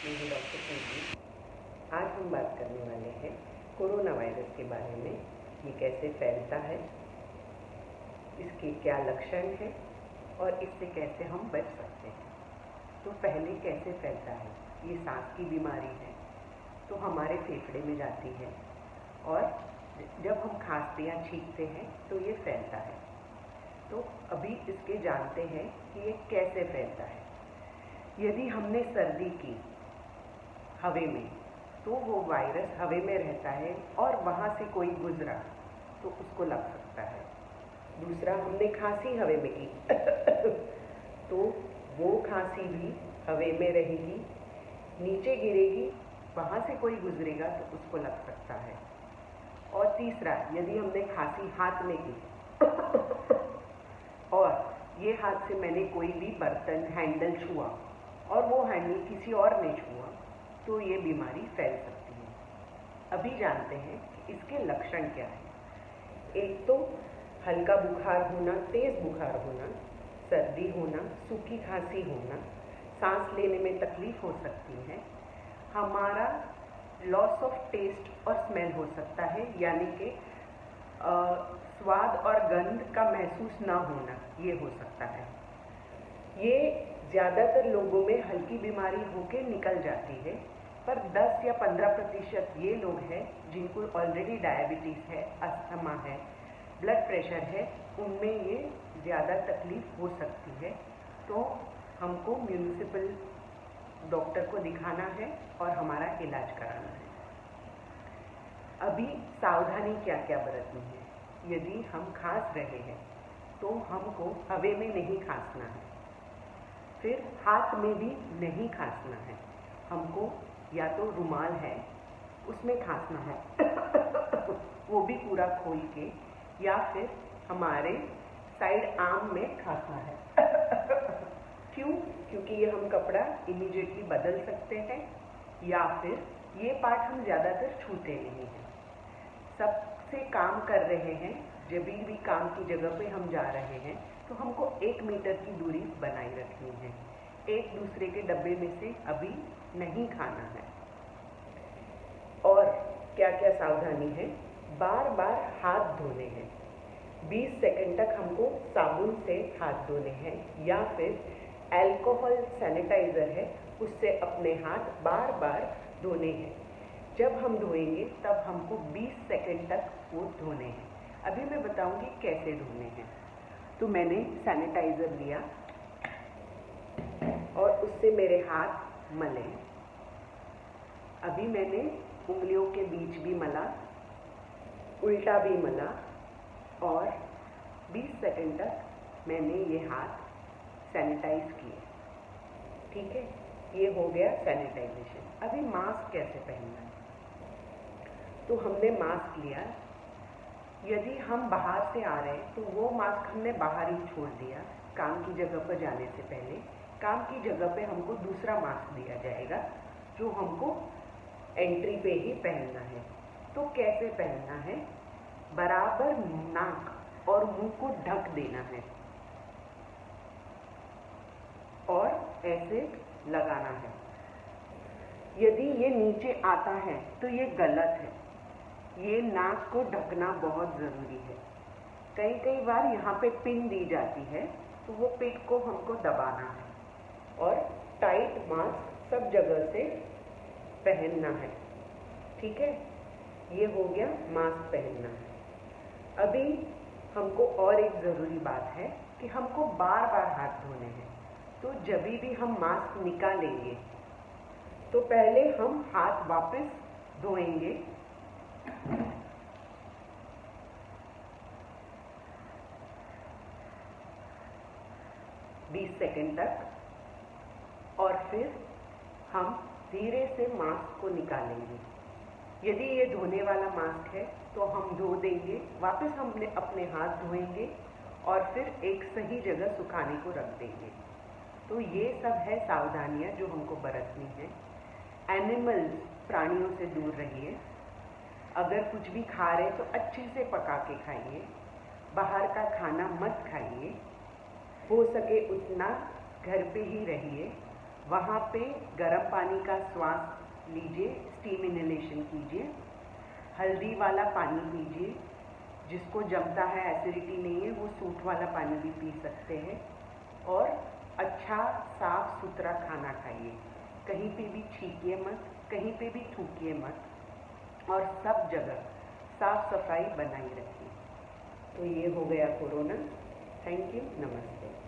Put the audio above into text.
मैं हूँ डॉक्टर संजीव। आज हम बात करने वाले हैं कोरोना वायरस के बारे में। ये कैसे फैलता है, इसके क्या लक्षण हैं और इससे कैसे हम बच सकते हैं। तो पहले कैसे फैलता है, ये सांस की बीमारी है तो हमारे फेफड़े में जाती है और जब हम खांसते या छींकते हैं तो ये फैलता है। तो अभी इसके जानते हैं कि ये कैसे फैलता है। यदि हमने सर्दी की हवा में तो वो वायरस हवा में रहता है और वहाँ से कोई गुजरा तो उसको लग सकता है। दूसरा, हमने खांसी हवा में की तो वो खांसी भी हवा में रहेगी, नीचे गिरेगी, वहाँ से कोई गुजरेगा तो उसको लग सकता है। और तीसरा, यदि हमने खांसी हाथ में की और ये हाथ से मैंने कोई भी बर्तन हैंडल छुआ और वो हैंडल किसी और ने छुआ तो ये बीमारी फैल सकती है। अभी जानते हैं कि इसके लक्षण क्या है। एक तो हल्का बुखार होना, तेज बुखार होना, सर्दी होना, सूखी खांसी होना, सांस लेने में तकलीफ हो सकती है, हमारा लॉस ऑफ टेस्ट और स्मेल हो सकता है, यानी कि स्वाद और गंध का महसूस ना होना, ये हो सकता है। ये ज़्यादातर लोगों में हल्की बीमारी होके निकल जाती है, पर 10 या 15% ये लोग हैं जिनको ऑलरेडी डायबिटीज़ है, अस्थमा है, ब्लड प्रेशर है, उनमें ये ज़्यादा तकलीफ हो सकती है। तो हमको म्यूनिसिपल डॉक्टर को दिखाना है और हमारा इलाज कराना है। अभी सावधानी क्या क्या बरतनी है। यदि हम खांस रहे हैं तो हमको हवा में नहीं खांसना है, फिर हाथ में भी नहीं खांसना है। हमको या तो रुमाल है उसमें खांसना है वो भी पूरा खोल के, या फिर हमारे साइड आर्म में खांसना है क्यों? क्योंकि ये हम कपड़ा इमीडिएटली बदल सकते हैं, या फिर ये पार्ट हम ज़्यादातर छूते नहीं हैं। सबसे काम कर रहे हैं, जब भी काम की जगह पे हम जा रहे हैं तो हमको 1 मीटर की दूरी बनाए रखनी है। एक दूसरे के डब्बे में से अभी नहीं खाना है। और क्या क्या सावधानी है, बार बार हाथ धोने हैं। 20 सेकंड तक हमको साबुन से हाथ धोने हैं, या फिर अल्कोहल सैनिटाइज़र है उससे अपने हाथ बार बार धोने हैं। जब हम धोएंगे तब हमको 20 सेकंड तक वो धोने हैं। अभी मैं बताऊंगी कैसे धोने हैं। तो मैंने सैनिटाइज़र लिया और उससे मेरे हाथ मले। अभी मैंने उंगलियों के बीच भी मला, उल्टा भी मला, और 20 सेकंड तक मैंने ये हाथ सैनिटाइज किए। ठीक है, ये हो गया सैनिटाइजेशन। अभी मास्क कैसे पहनना है। तो हमने मास्क लिया, यदि हम बाहर से आ रहे हैं तो वो मास्क हमने बाहर ही छोड़ दिया काम की जगह पर जाने से पहले। काम की जगह पे हमको दूसरा मास्क दिया जाएगा जो हमको एंट्री पे ही पहनना है। तो कैसे पहनना है, बराबर नाक और मुंह को ढक देना है और ऐसे लगाना है। यदि ये नीचे आता है तो ये गलत है, ये नाक को ढकना बहुत ज़रूरी है। कई बार यहाँ पे पिन दी जाती है तो वो पिन को हमको दबाना है और टाइट मास्क सब जगह से पहनना है। ठीक है, ये हो गया मास्क पहनना है। अभी हमको और एक ज़रूरी बात है कि हमको बार बार हाथ धोने हैं। तो जब भी हम मास्क निकालेंगे तो पहले हम हाथ वापस धोएंगे, बीस सेकंड तक, और फिर हम धीरे से मास्क को निकालेंगे। यदि ये धोने वाला मास्क है तो हम धो देंगे, वापस हम अपने हाथ धोएंगे और फिर एक सही जगह सुखाने को रख देंगे। तो ये सब है सावधानियां जो हमको बरतनी है। एनिमल्स, प्राणियों से दूर रहिए। अगर कुछ भी खा रहे तो अच्छे से पका के खाइए। बाहर का खाना मत खाइए। हो सके उतना घर पे ही रहिए वहाँ पे गर्म पानी का श्वास लीजिए, स्टीम इनहेलेशन कीजिए। हल्दी वाला पानी पीजिए, जिसको जमता है, एसिडिटी नहीं है, वो सूट वाला पानी भी पी सकते हैं। और अच्छा साफ सुथरा खाना खाइए, कहीं पे भी छींकिए मत, कहीं पे भी थूकिए मत, और सब जगह साफ सफाई बनाई रखिए। तो ये हो गया कोरोना। थैंक यू, नमस्ते।